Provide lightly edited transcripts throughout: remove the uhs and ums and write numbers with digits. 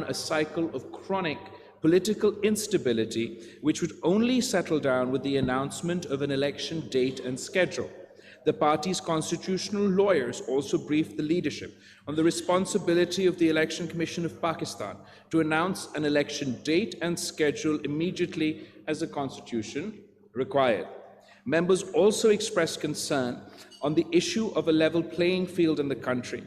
a cycle of chronic political instability, which would only settle down with the announcement of an election date and schedule. The party's constitutional lawyers also briefed the leadership on the responsibility of the Election Commission of Pakistan to announce an election date and schedule immediately as the constitution required. Members also expressed concern on the issue of a level playing field in the country.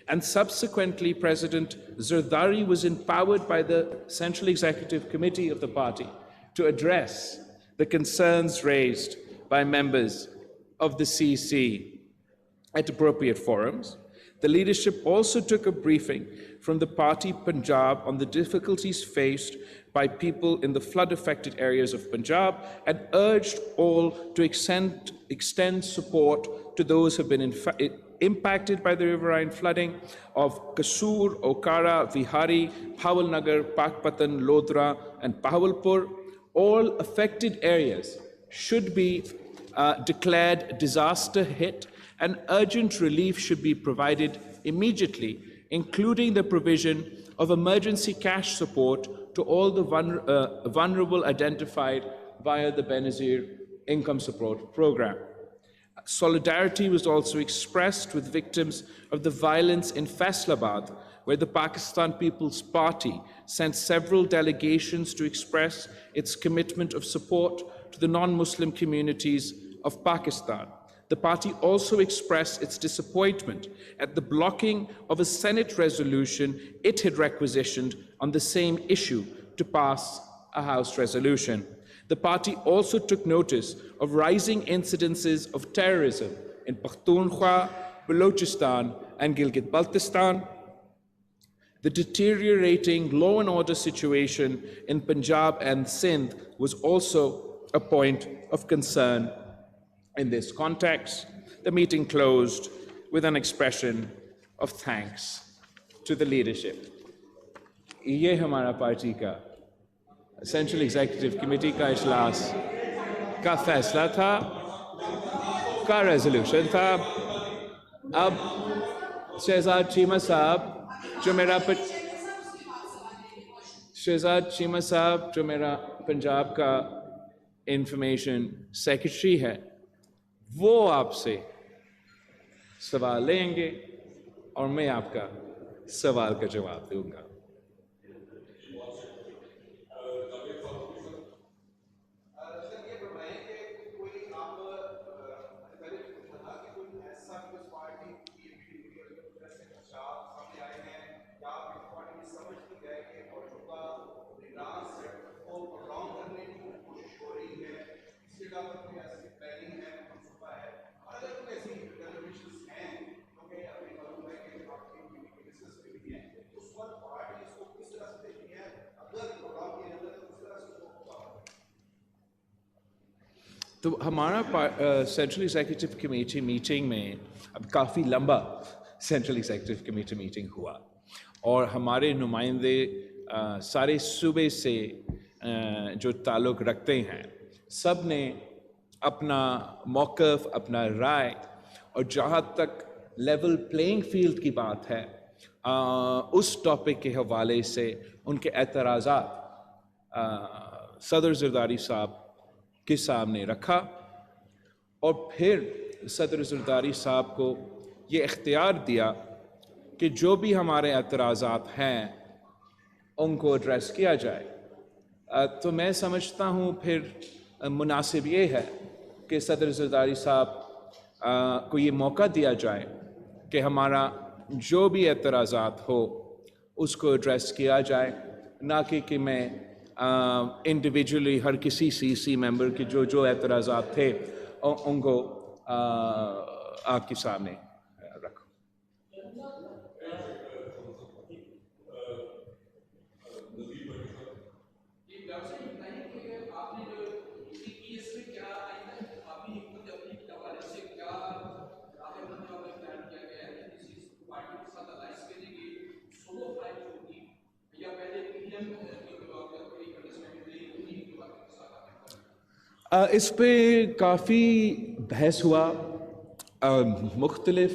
And subsequently, President Zardari was empowered by the Central Executive Committee of the party to address the concerns raised by members of the CC at appropriate forums. The leadership also took a briefing from the party Punjab on the difficulties faced by people in the flood-affected areas of Punjab and urged all to extend support to those who have been impacted by the riverine flooding of Kasur, Okara, Vihari, Pawalnagar, Pakpatan, Lodra, and Bahawalpur. All affected areas should be declared disaster hit, and urgent relief should be provided immediately, including the provision of emergency cash support to all the vulnerable identified via the Benazir Income Support Program. Solidarity was also expressed with victims of the violence in Faisalabad, where the Pakistan People's Party sent several delegations to express its commitment of support to the non-Muslim communities of Pakistan. The party also expressed its disappointment at the blocking of a Senate resolution it had requisitioned on the same issue to pass a House resolution. The party also took notice of rising incidences of terrorism in Pakhtunkhwa, Balochistan, and Gilgit-Baltistan. The deteriorating law and order situation in Punjab and Sindh was also a point of concern. In this context, the meeting closed with an expression of thanks to the leadership. یہ ہمارا party کا central executive committee کا اجلاس کا فیصلہ تھا، کا resolution تھا. اب شہزاد چیمہ صاحب جو میرا پنجاب کا انفارمیشن سیکرٹری ہے، وہ آپ سے سوال لیں گے اور میں آپ کا سوال کا جواب دوں گا. تو ہمارا سینٹرل ایگزیکٹو کمیٹی میٹنگ میں اب کافی لمبا سینٹرل ایگزیکٹو کمیٹی میٹنگ ہوا، اور ہمارے نمائندے سارے صوبے سے جو تعلق رکھتے ہیں سب نے اپنا موقف، اپنا رائے، اور جہاں تک لیول پلینگ فیلڈ کی بات ہے اس ٹاپک کے حوالے سے ان کے اعتراضات صدر زرداری صاحب کے سامنے رکھا، اور پھر صدر زرداری صاحب کو یہ اختیار دیا کہ جو بھی ہمارے اعتراضات ہیں ان کو ایڈریس کیا جائے. تو میں سمجھتا ہوں پھر مناسب یہ ہے کہ صدر زرداری صاحب کو یہ موقع دیا جائے کہ ہمارا جو بھی اعتراضات ہو اس کو ایڈریس کیا جائے، نہ کہ میں انڈیویجولی ہر کسی سی ممبر کے جو اعتراضات تھے ان کو آپ کے سامنے رکھوں. اس پہ کافی بحث ہوا. مختلف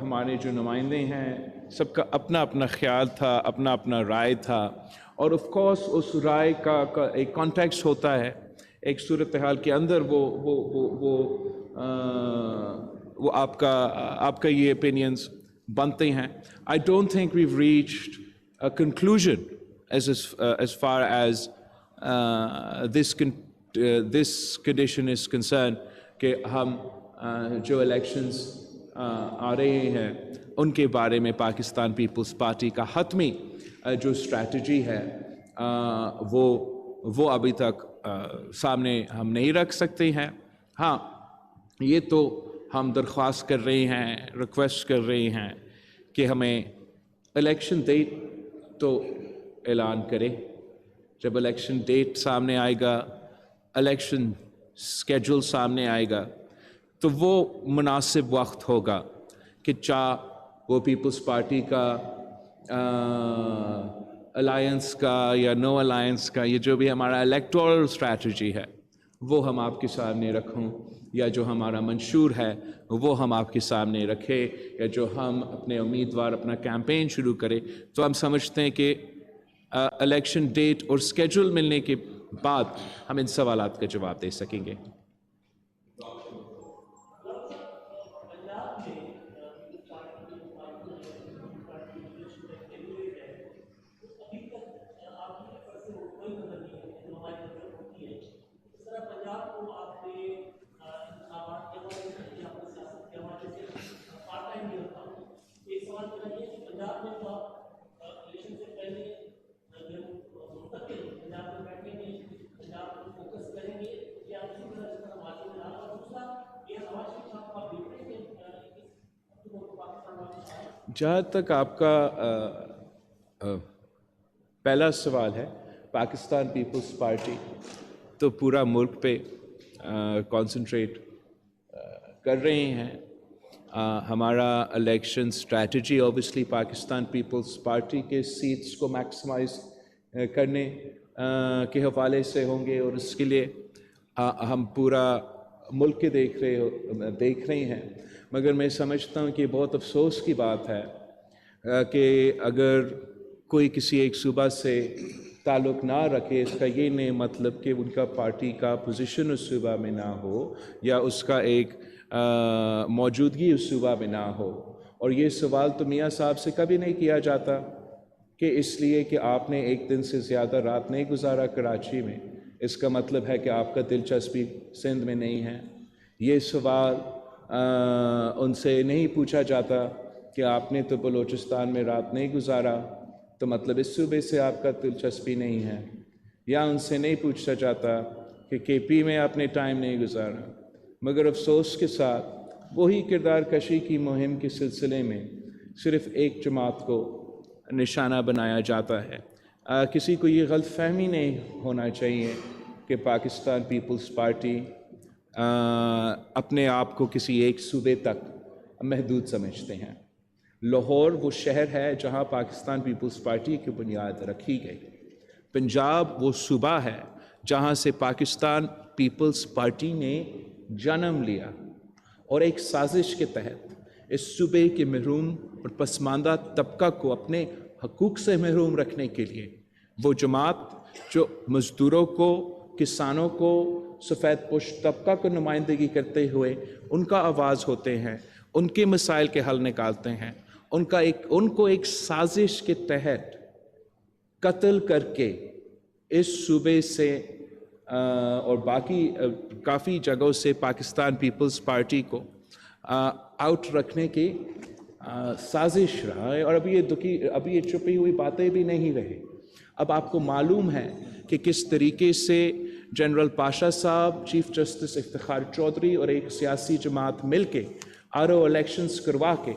ہمارے جو نمائندے ہیں سب کا اپنا اپنا خیال تھا، اپنا اپنا رائے تھا، اور آف کورس اس رائے کا ایک کانٹیکسٹ ہوتا ہے، ایک صورتحال کے اندر وہ آپ کا یہ اوپینینس بنتے ہیں. I don't think we've reached a conclusion as far as this condition is concerned کہ ہم جو الیکشنز آ رہے ہیں ان کے بارے میں پاکستان پیپلز پارٹی کا حتمی جو اسٹریٹجی ہے وہ ابھی تک سامنے ہم نہیں رکھ سکتے ہیں. ہاں، یہ تو ہم درخواست کر رہے ہیں، ریکویسٹ کر رہے ہیں کہ ہمیں الیکشن ڈیٹ تو اعلان کرے. جب الیکشن ڈیٹ سامنے آئے گا، الیکشن اسکیجول سامنے آئے گا، تو وہ مناسب وقت ہوگا کہ چاہ وہ پیپلز پارٹی کا الائنس کا یا نو الائنس کا، یہ جو بھی ہمارا الیکٹورل اسٹریٹجی ہے وہ ہم آپ کے سامنے رکھوں، یا جو ہمارا منشور ہے وہ ہم آپ کے سامنے رکھے، یا جو ہم اپنے امیدوار اپنا کیمپین شروع کرے. تو ہم سمجھتے ہیں کہ الیکشن ڈیٹ اور اسکیجول ملنے کے بعد ہم ان سوالات کا جواب دے سکیں گے. جہاں تک آپ کا پہلا سوال ہے، پاکستان پیپلز پارٹی تو پورا ملک پہ کانسنٹریٹ کر رہے ہیں. ہمارا election strategy obviously Pakistan Peoples Party کے سیٹس کو میکسیمائز کرنے کے حوالے سے ہوں گے، اور اس کے لیے ہم پورا ملک کے دیکھ رہے ہیں. مگر میں سمجھتا ہوں کہ بہت افسوس کی بات ہے کہ اگر کوئی کسی ایک صوبہ سے تعلق نہ رکھے، اس کا یہ نہیں مطلب کہ ان کا پارٹی کا پوزیشن اس صوبہ میں نہ ہو یا اس کا ایک موجودگی اس صوبہ میں نہ ہو. اور یہ سوال تو میاں صاحب سے کبھی نہیں کیا جاتا کہ اس لیے کہ آپ نے ایک دن سے زیادہ رات نہیں گزارا کراچی میں، اس کا مطلب ہے کہ آپ کا دلچسپی سندھ میں نہیں ہے. یہ سوال ان سے نہیں پوچھا جاتا کہ آپ نے تو بلوچستان میں رات نہیں گزارا تو مطلب اس صوبے سے آپ کا دلچسپی نہیں ہے. یا ان سے نہیں پوچھا جاتا کہ کے پی میں آپ نے ٹائم نہیں گزارا. مگر افسوس کے ساتھ وہی کردار کشی کی مہم کے سلسلے میں صرف ایک جماعت کو نشانہ بنایا جاتا ہے. کسی کو یہ غلط فہمی نہیں ہونا چاہیے کہ پاکستان پیپلز پارٹی اپنے آپ کو کسی ایک صوبے تک محدود سمجھتے ہیں. لاہور وہ شہر ہے جہاں پاکستان پیپلز پارٹی کی بنیاد رکھی گئی. پنجاب وہ صوبہ ہے جہاں سے پاکستان پیپلز پارٹی نے جنم لیا، اور ایک سازش کے تحت اس صوبے کے محروم اور پسماندہ طبقہ کو اپنے حقوق سے محروم رکھنے کے لیے وہ جماعت جو مزدوروں کو، کسانوں کو، سفید پوش طبقہ کو نمائندگی کرتے ہوئے ان کا آواز ہوتے ہیں، ان کے مسائل کے حل نکالتے ہیں، ان کو ایک سازش کے تحت قتل کر کے اس صوبے سے اور باقی کافی جگہوں سے پاکستان پیپلز پارٹی کو آؤٹ رکھنے کی سازش رہا ہے. اور ابھی یہ چھپی ہوئی باتیں بھی نہیں رہے. اب آپ کو معلوم ہے کہ کس طریقے سے جنرل پاشا صاحب، چیف جسٹس افتخار چودھری اور ایک سیاسی جماعت مل کے الیکشنز کروا کے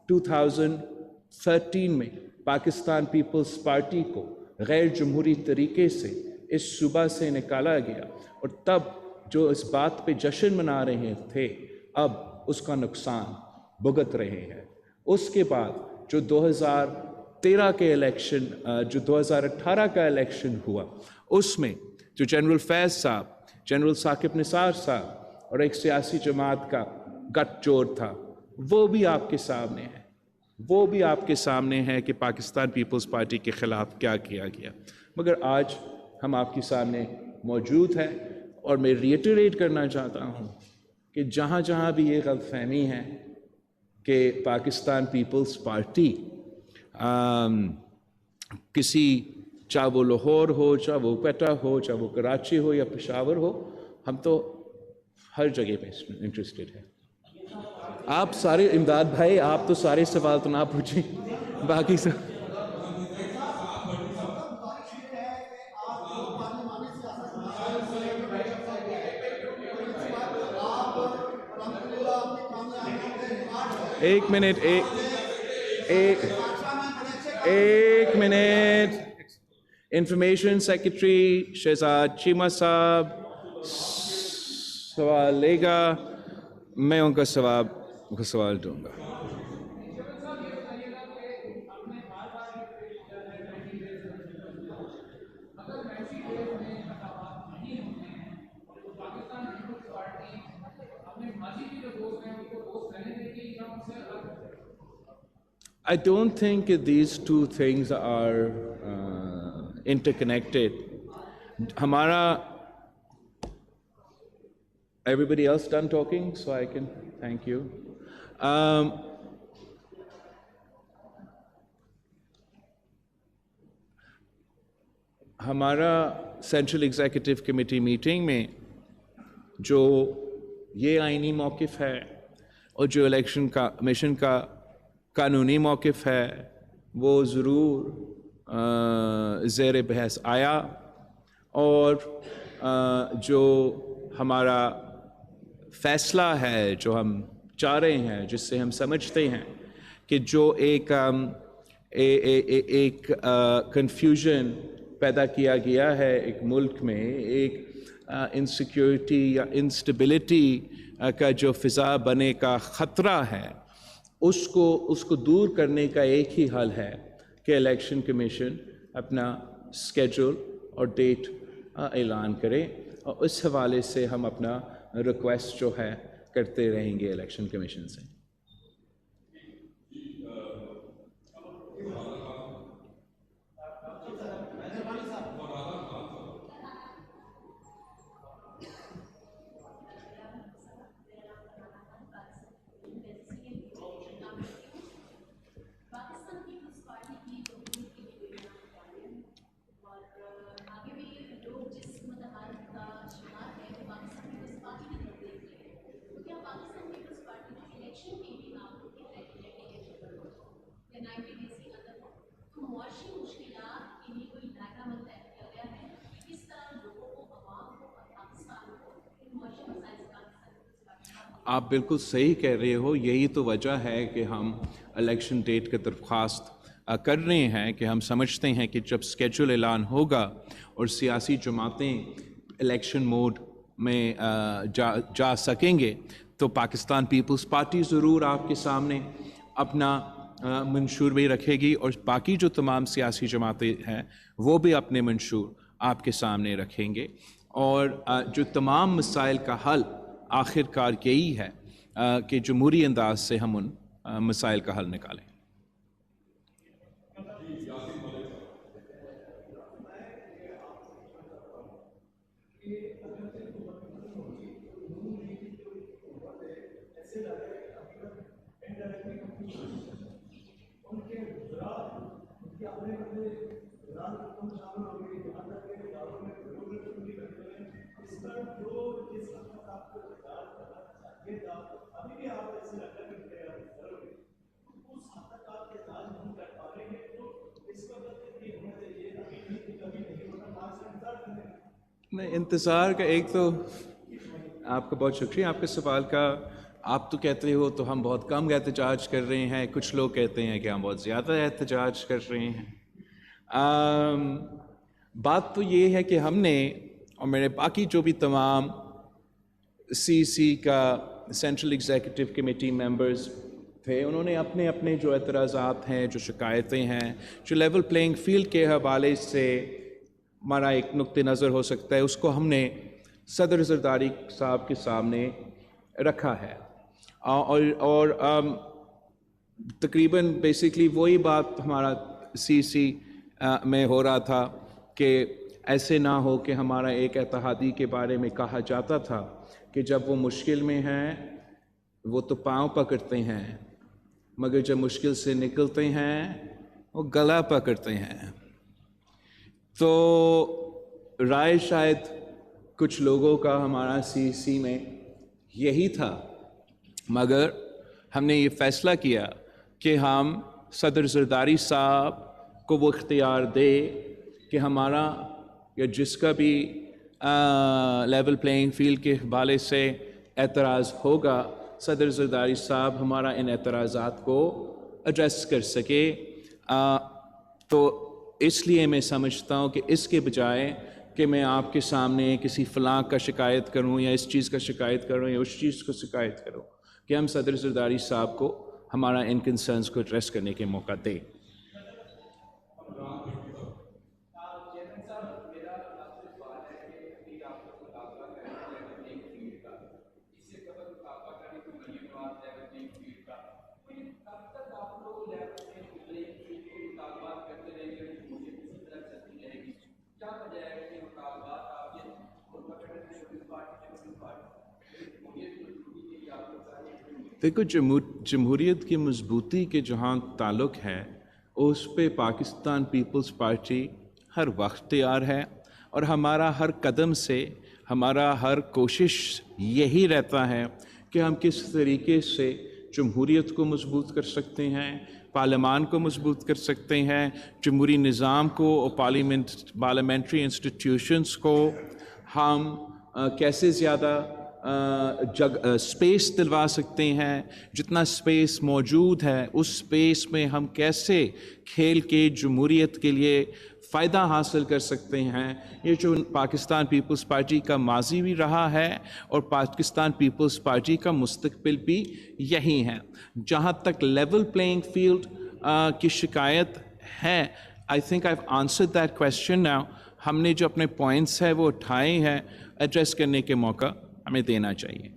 2013 میں پاکستان پیپلز پارٹی کو غیر جمہوری طریقے سے اس صوبہ سے نکالا گیا، اور تب جو اس بات پہ جشن منا رہے تھے اب اس کا نقصان بھگت رہے ہیں. اس کے بعد جو 2013 کے الیکشن، جو 2018 کا الیکشن ہوا، اس میں جو جنرل فیض صاحب، جنرل ثاقب نثار صاحب اور ایک سیاسی جماعت کا گٹھ جوڑ تھا، وہ بھی آپ کے سامنے ہے. وہ بھی آپ کے سامنے ہے کہ پاکستان پیپلز پارٹی کے خلاف کیا کیا گیا. مگر آج ہم آپ کے سامنے موجود ہیں اور میں ریٹریٹ کرنا چاہتا ہوں کہ جہاں جہاں بھی یہ غلط فہمی ہے کہ پاکستان پیپلز پارٹی کسی چاہے وہ لاہور ہو، چاہے وہ کوئٹہ ہو، چاہے وہ کراچی ہو یا پشاور ہو، ہم تو ہر جگہ پہ انٹرسٹڈ ہیں. آپ سارے امداد بھائی، آپ تو سارے سوال تو نہ پوچھیں، باقی سب ایک minute information secretary Shahzad Cheema صاحب سوال لے گا، میں ان کا سوال دوں گا. I don't think these two things are interconnected. ہمارا everybody else done talking, so I can thank you. ہمارا سینٹرل ایگزیکٹو کمیٹی میٹنگ میں جو یہ آئینی موقف ہے اور جو الیکشن کمیشن کا قانونی موقف ہے وہ ضرور زیر بحث آیا، اور جو ہمارا فیصلہ ہے جو ہم چاہ رہے ہیں، جس سے ہم سمجھتے ہیں کہ جو ایک کنفیوژن پیدا کیا گیا ہے ایک ملک میں، ایک انسیکیورٹی یا انسٹیبلٹی کا جو فضا بنے کا خطرہ ہے، اس کو دور کرنے کا ایک ہی حل ہے کہ الیکشن کمیشن اپنا اسکیجول اور ڈیٹ اعلان کرے، اور اس حوالے سے ہم اپنا ریکویسٹ جو ہے کرتے رہیں گے الیکشن کمیشن سے. آپ بالکل صحیح کہہ رہے ہو، یہی تو وجہ ہے کہ ہم الیکشن ڈیٹ کی درخواست کر رہے ہیں کہ ہم سمجھتے ہیں کہ جب اسکیجول اعلان ہوگا اور سیاسی جماعتیں الیکشن موڈ میں جا سکیں گے تو پاکستان پیپلز پارٹی ضرور آپ کے سامنے اپنا منشور بھی رکھے گی، اور باقی جو تمام سیاسی جماعتیں ہیں وہ بھی اپنے منشور آپ کے سامنے رکھیں گے، اور جو تمام مسائل کا حل آخر کار یہی ہے کہ جمہوری انداز سے ہم ان مسائل کا حل نکالیں. انتظار کا ایک تو آپ کا بہت شکریہ آپ کے سوال کا. آپ تو کہتے ہو تو ہم بہت کم احتجاج کر رہے ہیں، کچھ لوگ کہتے ہیں کہ ہم بہت زیادہ احتجاج کر رہے ہیں. بات تو یہ ہے کہ ہم نے اور میرے باقی جو بھی تمام سی کا سینٹرل ایگزیکٹو کمیٹی ممبرز تھے، انہوں نے اپنے اپنے جو اعتراضات ہیں، جو شکایتیں ہیں، جو لیول پلینگ فیلڈ کے حوالے سے ہمارا ایک نقطہ نظر ہو سکتا ہے، اس کو ہم نے صدر زرداری صاحب کے سامنے رکھا ہے. اور تقریباً بیسکلی وہی بات ہمارا سی میں ہو رہا تھا کہ ایسے نہ ہو کہ ہمارا ایک اتحادی کے بارے میں کہا جاتا تھا کہ جب وہ مشکل میں ہیں وہ تو پاؤں پکڑتے ہیں، مگر جب مشکل سے نکلتے ہیں وہ گلا پکڑتے ہیں۔ تو رائے شاید کچھ لوگوں کا ہمارا سی میں یہی تھا، مگر ہم نے یہ فیصلہ کیا کہ ہم صدر زرداری صاحب کو وہ اختیار دے کہ ہمارا یا جس کا بھی لیول پلینگ فیلڈ کے حوالے سے اعتراض ہوگا، صدر زرداری صاحب ہمارا ان اعتراضات کو ایڈریس کر سکے۔ تو اس لیے میں سمجھتا ہوں کہ اس کے بجائے کہ میں آپ کے سامنے کسی فلاں کا شکایت کروں یا اس چیز کا شکایت کروں یا اس چیز کو شکایت کروں، کہ ہم صدر زرداری صاحب کو ہمارا ان کنسرنز کو ایڈریس کرنے کے موقع دیں۔ دیکھو، جمہوریت کی مضبوطی کے جہاں تعلق ہے اس پہ پاکستان پیپلز پارٹی ہر وقت تیار ہے، اور ہمارا ہر قدم سے ہمارا ہر کوشش یہی رہتا ہے کہ ہم کس طریقے سے جمہوریت کو مضبوط کر سکتے ہیں، پارلیمان کو مضبوط کر سکتے ہیں، جمہوری نظام کو اور پارلیمنٹری انسٹیٹیوشنز کو ہم کیسے زیادہ اسپیس دلوا سکتے ہیں، جتنا اسپیس موجود ہے اس اسپیس میں ہم کیسے کھیل کے جمہوریت کے لیے فائدہ حاصل کر سکتے ہیں۔ یہ جو پاکستان پیپلز پارٹی کا ماضی بھی رہا ہے اور پاکستان پیپلز پارٹی کا مستقبل بھی یہی ہے۔ جہاں تک لیول پلینگ فیلڈ کی شکایت ہے، I think I have answered that question now. ہم نے جو اپنے پوائنٹس ہیں وہ اٹھائے ہیں، ایڈریس کرنے کے موقع ہمیں دینا چاہیے۔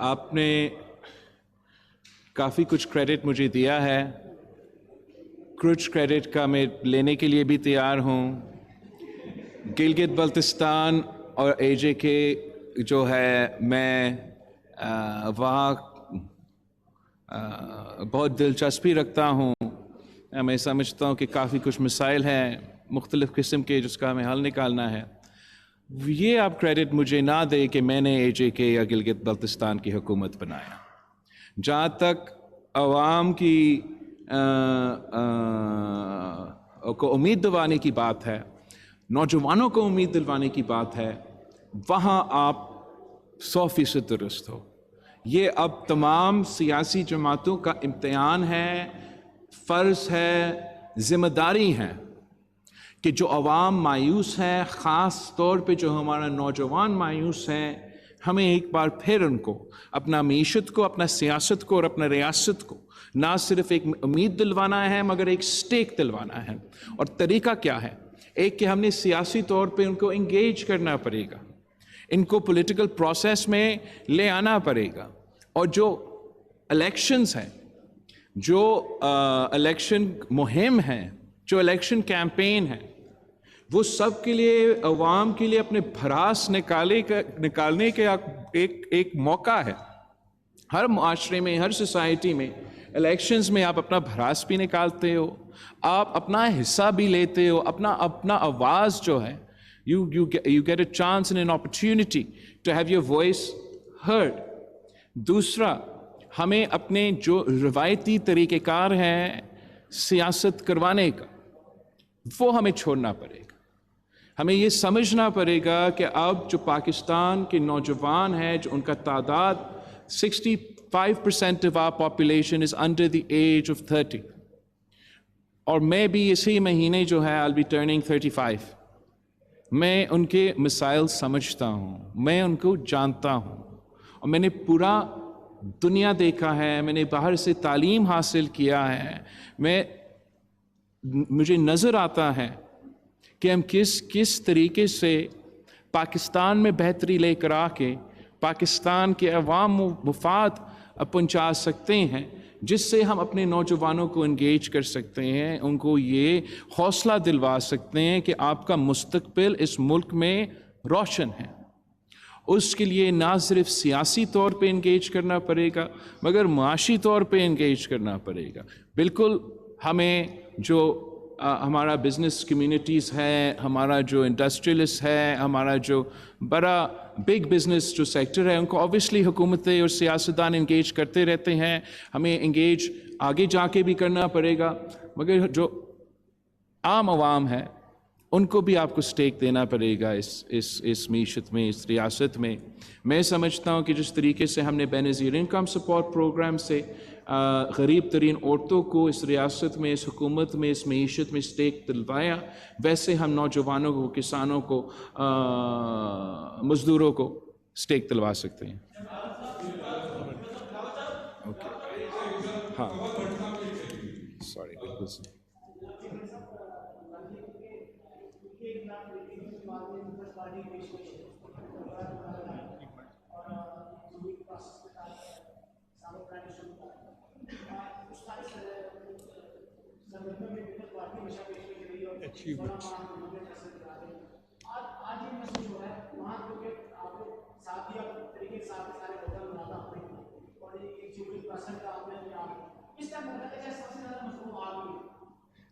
آپ نے کافی کچھ کریڈٹ مجھے دیا ہے، کچھ کریڈٹ کا میں لینے کے لیے بھی تیار ہوں۔ گلگت بلتستان اور اے جے کے جو ہے، میں وہاں بہت دلچسپی رکھتا ہوں۔ میں سمجھتا ہوں کہ کافی کچھ مسائل ہیں مختلف قسم کے جس کا ہمیں حل نکالنا ہے۔ یہ آپ کریڈٹ مجھے نہ دے کہ میں نے اے جے کے یا گلگت بلتستان کی حکومت بنایا۔ جہاں تک عوام کی کو امید دلوانے کی بات ہے، نوجوانوں کو امید دلوانے کی بات ہے، وہاں آپ 100% درست ہو۔ یہ اب تمام سیاسی جماعتوں کا امتحان ہے، فرض ہے، ذمہ داری ہے کہ جو عوام مایوس ہیں، خاص طور پہ جو ہمارا نوجوان مایوس ہیں، ہمیں ایک بار پھر ان کو اپنا معیشت کو، اپنا سیاست کو اور اپنا ریاست کو نہ صرف ایک امید دلوانا ہے مگر ایک سٹیک دلوانا ہے۔ اور طریقہ کیا ہے؟ ایک کہ ہم نے سیاسی طور پہ ان کو انگیج کرنا پڑے گا، ان کو پولیٹیکل پروسیس میں لے آنا پڑے گا، اور جو الیکشنز ہیں، جو الیکشن مہم ہیں، جو الیکشن کیمپین ہے، وہ سب کے لیے، عوام کے لیے اپنے بھراس نکالنے کا ایک موقع ہے۔ ہر معاشرے میں، ہر سوسائٹی میں الیکشنز میں آپ اپنا بھراس بھی نکالتے ہو, آپ اپنا حصہ بھی لیتے ہو, اپنا آواز جو ہے you get a chance and an opportunity to have your voice heard. دوسرا, ہمیں اپنے جو روایتی طریقہ کار ہیں سیاست کروانے کا وہ ہمیں چھوڑنا پڑے گا. ہمیں یہ سمجھنا پڑے گا کہ اب جو پاکستان کے نوجوان ہیں, جو ان کا تعداد 65% of our population is under the age of 30, اور میں بھی اسی مہینے جو ہے I'll be turning 35. میں ان کے مسائل سمجھتا ہوں, میں ان کو جانتا ہوں, اور میں نے پورا دنیا دیکھا ہے, میں نے باہر سے تعلیم حاصل کیا ہے, مجھے نظر آتا ہے کہ ہم کس طریقے سے پاکستان میں بہتری لے کر آ کے پاکستان کے عوام و مفاد پہنچا سکتے ہیں, جس سے ہم اپنے نوجوانوں کو انگیج کر سکتے ہیں, ان کو یہ حوصلہ دلوا سکتے ہیں کہ آپ کا مستقبل اس ملک میں روشن ہے. اس کے لیے نہ صرف سیاسی طور پہ انگیج کرنا پڑے گا مگر معاشی طور پہ انگیج کرنا پڑے گا. بالکل ہمیں جو ہمارا بزنس کمیونٹیز ہے, ہمارا جو انڈسٹریلسٹ ہے, ہمارا جو بڑا بگ بزنس جو سیکٹر ہے, ان کو اوبیسلی حکومتیں اور سیاستدان انگیج کرتے رہتے ہیں. ہمیں انگیج آگے جا کے بھی کرنا پڑے گا, مگر جو عام عوام ہے ان کو بھی آپ کو سٹیک دینا پڑے گا اس معیشت میں, اس ریاست میں. میں سمجھتا ہوں کہ جس طریقے سے ہم نے بے نظیر انکم سپورٹ پروگرام سے غریب ترین عورتوں کو اس ریاست میں, اس حکومت میں, اس معیشت میں سٹیک دلوایا, ویسے ہم نوجوانوں کو, کسانوں کو, مزدوروں کو سٹیک دلوا سکتے ہیں. ہاں سوری, بالکل صحیح.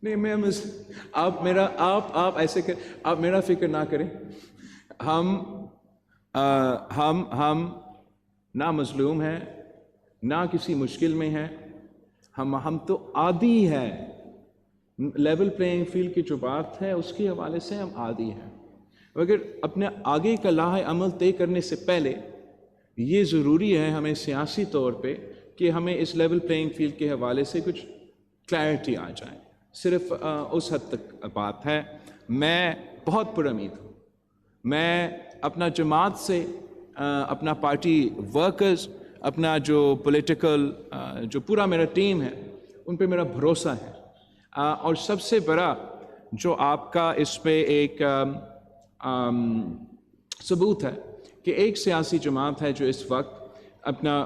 نہیں, میں آپ ایسے کہ آپ میرا فکر نہ کریں. ہم نہ مظلوم ہیں, نہ کسی مشکل میں ہیں. ہم تو عادی ہیں. لیول پلینگ فیلڈ کی جو بات ہے اس کے حوالے سے ہم عادی ہیں. مگر اپنے آگے کا لاہ عمل طے کرنے سے پہلے یہ ضروری ہے ہمیں سیاسی طور پہ کہ ہمیں اس لیول پلینگ فیلڈ کے حوالے سے کچھ کلیئرٹی آ جائے. صرف اس حد تک بات ہے. میں بہت پر امید ہوں. میں اپنا جماعت سے, اپنا پارٹی ورکرز, اپنا جو پولیٹیکل جو پورا میرا ٹیم ہے ان پہ میرا بھروسہ ہے. اور سب سے بڑا جو آپ کا اس پہ ایک ثبوت ہے کہ ایک سیاسی جماعت ہے جو اس وقت اپنا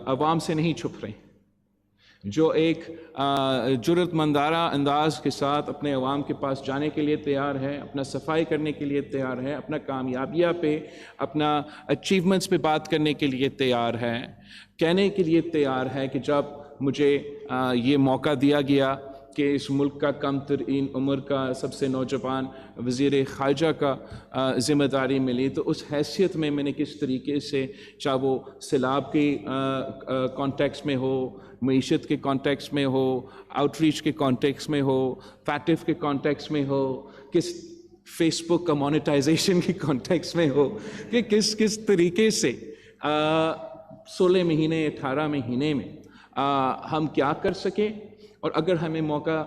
عوام سے نہیں چھپ رہے, جو ایک جرأت مندانہ انداز کے ساتھ اپنے عوام کے پاس جانے کے لیے تیار ہے, اپنا صفائی کرنے کے لیے تیار ہے, اپنا کامیابیاں پہ, اپنا اچیومنٹس پہ بات کرنے کے لیے تیار ہے, کہنے کے لیے تیار ہے کہ جب مجھے یہ موقع دیا گیا کہ اس ملک کا کم ترین عمر کا سب سے نوجوان وزیر خارجہ کا ذمہ داری ملی, تو اس حیثیت میں نے کس طریقے سے, چاہے وہ سیلاب کی کانٹیکس میں ہو, معیشت کے کانٹیکس میں ہو, آؤٹ ریچ کے کانٹیکس میں ہو, فیٹف کے کانٹیکس میں ہو, کس فیس بک کا مونیٹائزیشن کے کانٹیکس میں ہو, کہ کس طریقے سے 16 مہینے 18 مہینے میں ہم کیا کر سکیں. اور اگر ہمیں موقع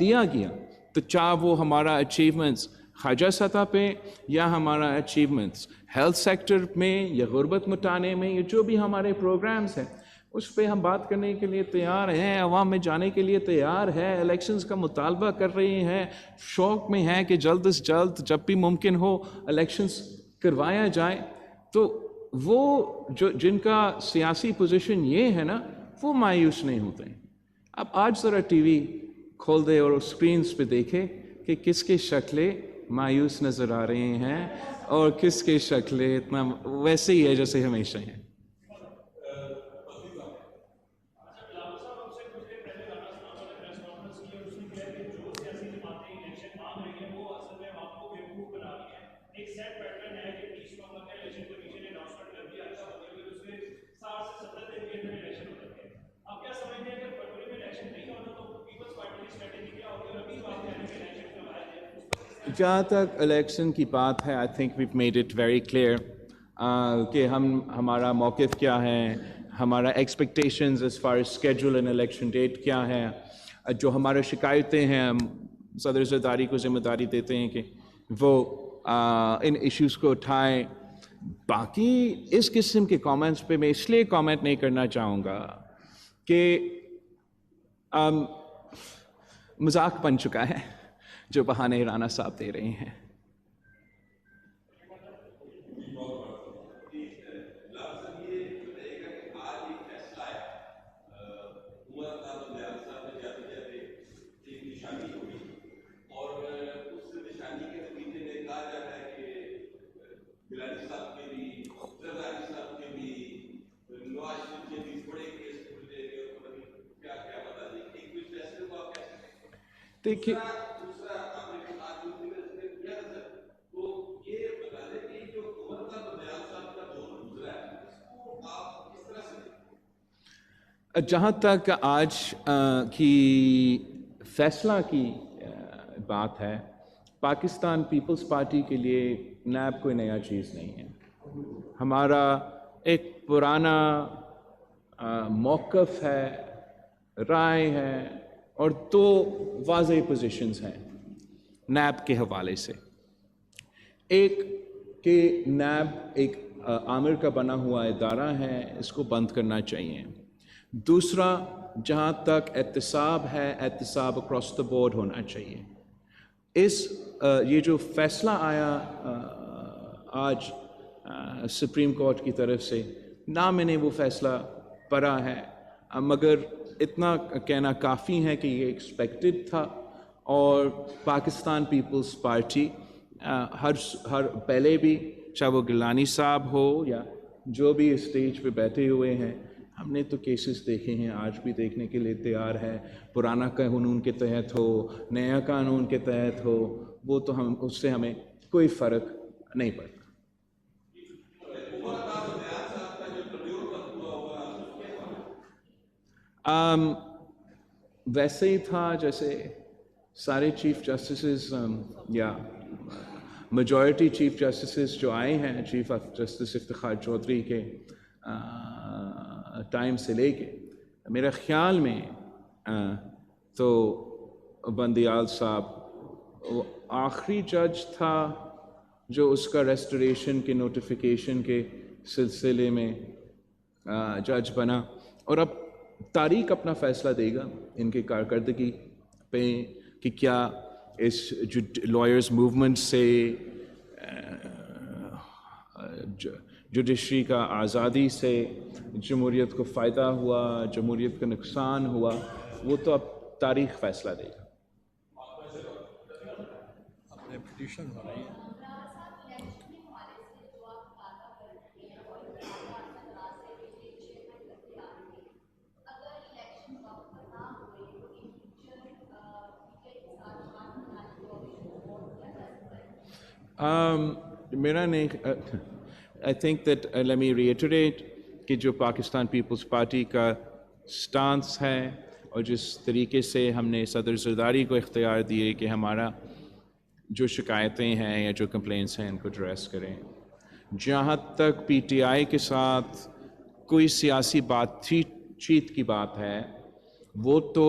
دیا گیا تو چاہے وہ ہمارا اچیومنٹس خارجہ سطح پہ یا ہمارا اچیومنٹس ہیلتھ سیکٹر میں یا غربت مٹانے میں, یا جو بھی ہمارے پروگرامز ہیں اس پہ ہم بات کرنے کے لیے تیار ہیں, عوام میں جانے کے لیے تیار ہے, الیکشنز کا مطالبہ کر رہے ہیں, شوق میں ہیں کہ جلد از جلد جب بھی ممکن ہو الیکشنز کروایا جائے. تو وہ جن کا سیاسی پوزیشن یہ ہے نا, وہ مایوس نہیں ہوتے ہیں. اب آج ذرا ٹی وی کھول دے اور اسکرینز پہ دیکھے کہ کس کی شکلیں مایوس نظر آ رہے ہیں اور کس کی شکلیں اتنا ویسے ہی ہے جیسے ہمیشہ ہیں. جہاں تک الیکشن کی بات ہے I think we've made it very clear کہ ہمارا موقف کیا ہے, ہمارا expectations as far schedule and election date کیا ہے. جو ہمارے شکایتیں ہیں ہم صدر زرداری کو ذمہ داری دیتے ہیں کہ وہ ان ایشوز کو اٹھائیں. باقی اس قسم کے کامنٹس پہ میں اس لیے کامنٹ نہیں کرنا چاہوں گا کہ مذاق بن چکا ہے جو بہانے رانا صاحب دے رہے ہیں. دیکھیے جہاں تک آج کی فیصلہ کی بات ہے, پاکستان پیپلز پارٹی کے لیے نیب کوئی نیا چیز نہیں ہے. ہمارا ایک پرانا موقف ہے, رائے ہے, اور دو واضح پوزیشنز ہیں نیب کے حوالے سے. ایک کہ نیب ایک آمر کا بنا ہوا ادارہ ہے, اس کو بند کرنا چاہیے. دوسرا, جہاں تک احتساب ہے, احتساب اکراس دا بورڈ ہونا چاہیے. یہ جو فیصلہ آیا آج سپریم کورٹ کی طرف سے, نہ میں نے وہ فیصلہ پڑھا ہے, مگر اتنا کہنا کافی ہے کہ یہ ایکسپیکٹڈ تھا. اور پاکستان پیپلز پارٹی ہر پہلے بھی, چاہے وہ گیلانی صاحب ہو یا جو بھی اسٹیج پہ بیٹھے ہوئے ہیں, ہم نے تو کیسز دیکھے ہیں, آج بھی دیکھنے کے لیے تیار ہے. پرانا قانون کے تحت ہو, نیا قانون کے تحت ہو, وہ تو اس سے ہمیں کوئی فرق نہیں پڑتا. ویسے ہی تھا جیسے سارے چیف جسٹسز یا میجورٹی چیف جسٹسز جو آئے ہیں, chief of justice Iftikhar Chaudhry کے ٹائم سے لے کے, میرے خیال میں تو بندیال صاحب وہ آخری جج تھا جو اس کا ریسٹوریشن کے نوٹیفیکیشن کے سلسلے میں جج بنا. اور اب تاریخ اپنا فیصلہ دے گا ان کی کارکردگی پہ کہ کیا اس لائرز موومنٹ سے جوڈیشری کا آزادی سے جمہوریت کو فائدہ ہوا, جمہوریت کا نقصان ہوا, وہ تو اب تاریخ فیصلہ دے گا. میرا نہیں, I think that let me reiterate کہ جو پاکستان پیپلز پارٹی کا سٹانس ہے اور جس طریقے سے ہم نے صدر زرداری کو اختیار دیے کہ ہمارا جو شکایتیں ہیں یا جو کمپلینس ہیں ان کو ایڈریس کریں. جہاں تک پی ٹی آئی کے ساتھ کوئی سیاسی بات چیت کی بات ہے, وہ تو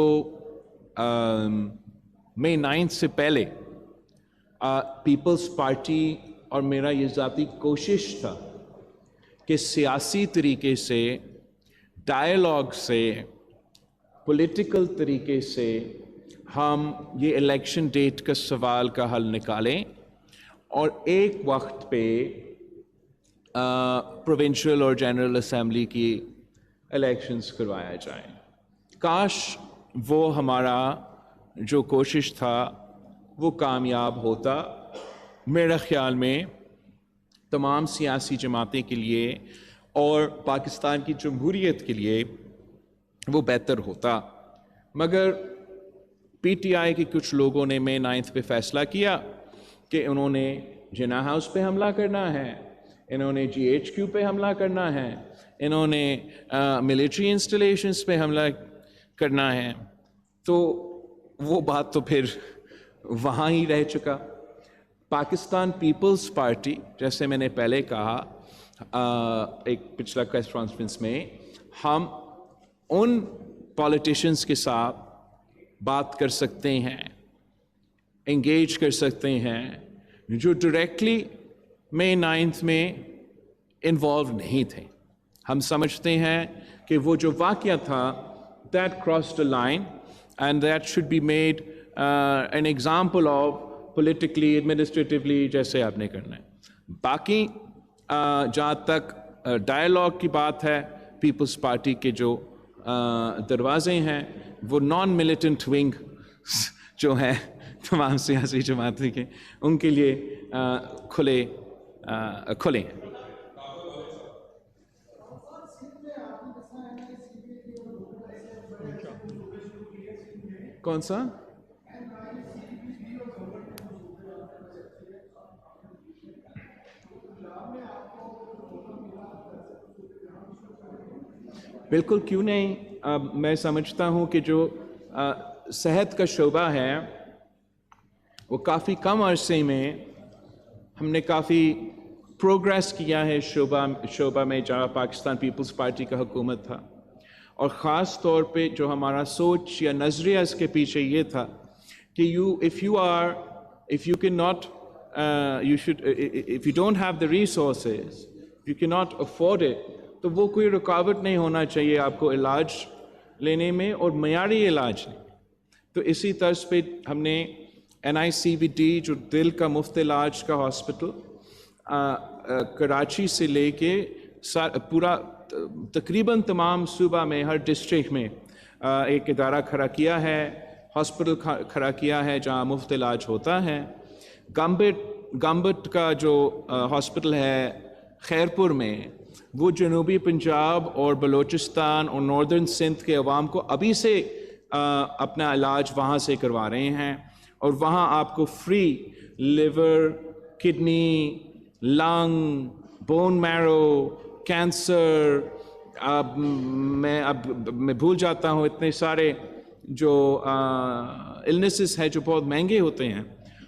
مئی 9 سے پہلے پیپلز پارٹی اور میرا یہ ذاتی کوشش تھا کہ سیاسی طریقے سے, ڈائیلاگ سے, پولیٹیکل طریقے سے ہم یہ الیکشن ڈیٹ کا سوال کا حل نکالیں اور ایک وقت پہ پروونشل اور جنرل اسمبلی کی الیکشنز کروایا جائیں. کاش وہ ہمارا جو کوشش تھا وہ کامیاب ہوتا. میرے خیال میں تمام سیاسی جماعتیں کے لیے اور پاکستان کی جمہوریت کے لیے وہ بہتر ہوتا. مگر پی ٹی آئی کے کچھ لوگوں نے مئی 9 پہ فیصلہ کیا کہ انہوں نے جنا ہاؤس پہ حملہ کرنا ہے, انہوں نے GHQ پہ حملہ کرنا ہے, انہوں نے ملٹری انسٹالیشنز پہ حملہ کرنا ہے. تو وہ بات تو پھر وہاں ہی رہ چکا. پاکستان پیپلز پارٹی, جیسے میں نے پہلے کہا ایک پچھلا پریس کانفرنس میں, ہم ان پولیٹیشنز کے ساتھ بات کر سکتے ہیں, انگیج کر سکتے ہیں جو ڈائریکٹلی May 9th میں انوالو نہیں تھے. ہم سمجھتے ہیں کہ وہ جو واقعہ تھا that crossed a line and that should be made an example of politically, administratively جیسے آپ نے کرنا ہے. باقی جہاں تک ڈائلاگ کی بات ہے, پیپلز پارٹی کے جو دروازے ہیں وہ نان ملیٹنٹ ونگ جو ہیں تمام سیاسی جماعتیں کے, ان کے لیے کھلے ہیں. کون سا؟ بالکل کیوں نہیں. میں سمجھتا ہوں کہ جو صحت کا شعبہ ہے وہ کافی کم عرصے میں ہم نے کافی پروگریس کیا ہے شعبہ میں جہاں پاکستان پیپلز پارٹی کا حکومت تھا. اور خاص طور پہ جو ہمارا سوچ یا نظریہ اس کے پیچھے یہ تھا کہ if you cannot if you don't have the resources, you cannot afford it, تو وہ کوئی رکاوٹ نہیں ہونا چاہیے آپ کو علاج لینے میں اور معیاری علاج میں. تو اسی طرز پہ ہم نے NICVD جو دل کا مفت علاج کا ہاسپٹل کراچی سے لے کے پورا تقریباً تمام صوبہ میں ہر ڈسٹرکٹ میں ایک ادارہ کھڑا کیا ہے, ہاسپٹل کھڑا کیا ہے جہاں مفت علاج ہوتا ہے. گمبٹ کا جو ہاسپٹل ہے خیرپور میں, وہ جنوبی پنجاب اور بلوچستان اور ناردرن سندھ کے عوام کو ابھی سے اپنا علاج وہاں سے کروا رہے ہیں. اور وہاں آپ کو فری لیور, کڈنی, لنگ, بون میرو, کینسر, میں بھول جاتا ہوں اتنے سارے جو النیسز ہیں جو بہت مہنگے ہوتے ہیں,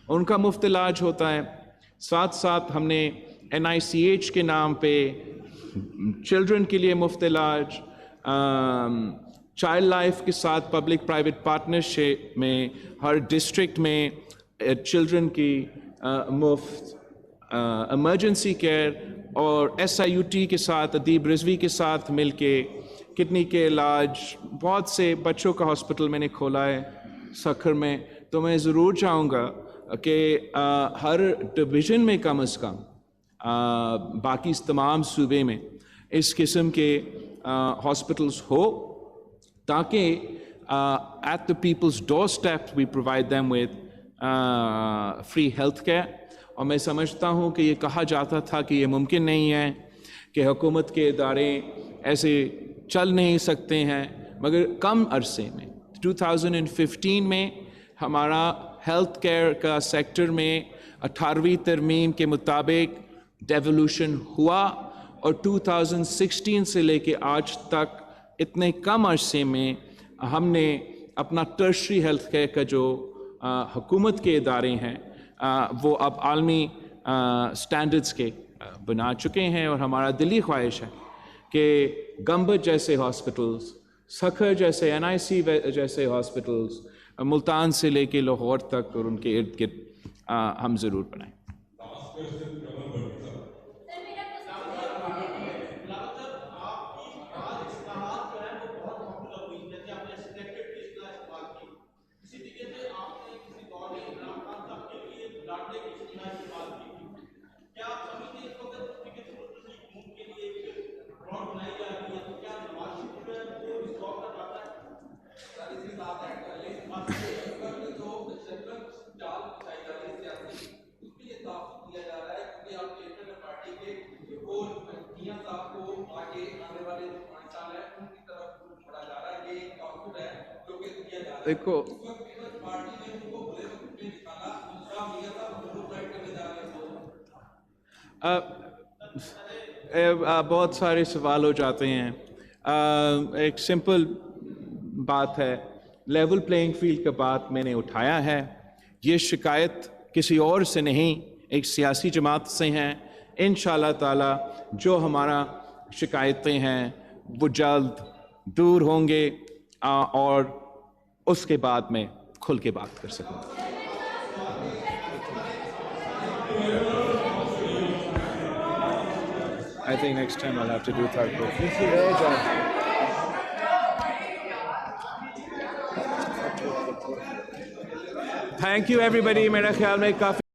ان کا مفت علاج ہوتا ہے. ساتھ ساتھ ہم نے NICH کے نام پہ چلڈرن کے لیے مفت علاج, چائلڈ لائف کے ساتھ پبلک پرائیویٹ پارٹنرشپ میں ہر ڈسٹرکٹ میں چلڈرن کی مفت ایمرجنسی کیئر, اور SIUT کے ساتھ ادیب رضوی کے ساتھ مل کے کڈنی کے علاج. بہت سے بچوں کا ہاسپٹل میں نے کھولا ہے سکھر میں. تو میں ضرور چاہوں گا کہ ہر ڈویژن میں کم از کم باقی تمام صوبے میں اس قسم کے ہاسپٹلس ہو, تاکہ at the peoples door step we provide them with free health care. اور میں سمجھتا ہوں کہ یہ کہا جاتا تھا کہ یہ ممکن نہیں ہے کہ حکومت کے ادارے ایسے چل نہیں سکتے ہیں, مگر کم عرصے میں 2015 میں ہمارا ہیلتھ کیئر کا سیکٹر میں 18ویں ترمیم کے مطابق ڈیولوشن ہوا, اور 2016 سے لے کے آج تک اتنے کم عرصے میں ہم نے اپنا ٹرشری ہیلتھ کیئر کا جو حکومت کے ادارے ہیں وہ اب عالمی سٹینڈرڈز کے بنا چکے ہیں. اور ہمارا دلی خواہش ہے کہ گمبت جیسے ہاسپٹلز, سکھر جیسے NIC جیسے ہاسپٹلز ملتان سے لے کے لاہور تک اور ان کے ارد گرد ہم ضرور بنائیں. دیکھو بہت سارے سوال ہو جاتے ہیں. ایک سمپل بات ہے, لیول پلینگ فیلڈ کا بات میں نے اٹھایا ہے. یہ شکایت کسی اور سے نہیں, ایک سیاسی جماعت سے ہیں. انشاءاللہ تعالی جو ہمارا شکایتیں ہیں وہ جلد دور ہوں گے اور اس کے بعد میں کھل کے بات کر سکوں. I think next time I'll have to do third book. Thank you everybody. میرا خیال میں کافی